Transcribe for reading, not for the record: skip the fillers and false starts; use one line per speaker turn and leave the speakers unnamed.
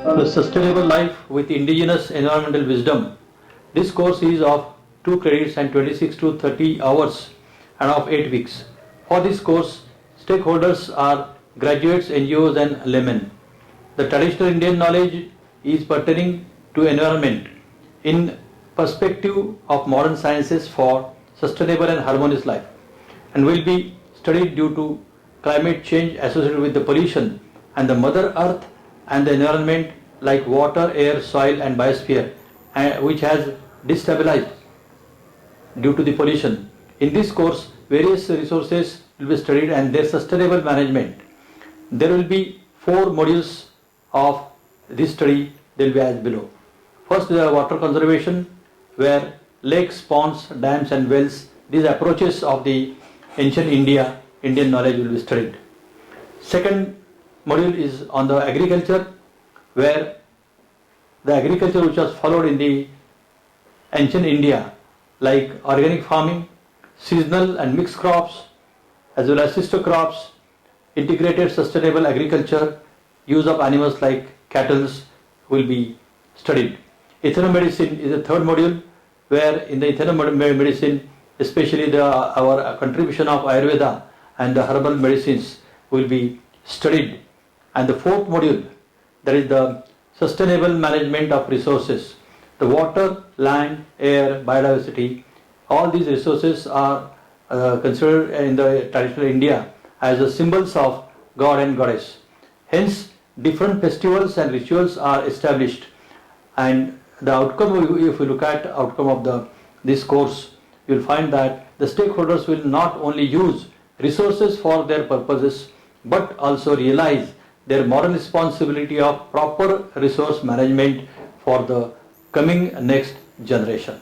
The Sustainable Life with Indigenous Environmental Wisdom. This course is of 2 credits and 26 to 30 hours and of 8 weeks. For this course, stakeholders are graduates, NGOs and laymen. The traditional Indian knowledge is pertaining to environment in perspective of modern sciences for sustainable and harmonious life, and will be studied due to climate change associated with the pollution and the mother earth and the environment like water, air, soil and biosphere, which has destabilized due to the pollution. In this course, various resources will be studied and their sustainable management. There will be 4 modules of this study. They will be as below. First, the water conservation, where lakes, ponds, dams and wells, these approaches of the ancient Indian knowledge will be studied. Second module is on the agriculture, where the agriculture which was followed in the ancient India, like organic farming, seasonal and mixed crops, as well as sister crops, integrated sustainable agriculture, use of animals like cattle will be studied. Ethnomedicine is the third module, where in the ethnomedicine, especially our contribution of Ayurveda and the herbal medicines will be studied. And the fourth module, that is the sustainable management of resources, the water, land, air, biodiversity. All these resources are considered in the traditional India as the symbols of God and Goddess. Hence, different festivals and rituals are established, and the outcome, if you look at outcome of this course, you will find that the stakeholders will not only use resources for their purposes, but also realize their moral responsibility of proper resource management for the coming next generation.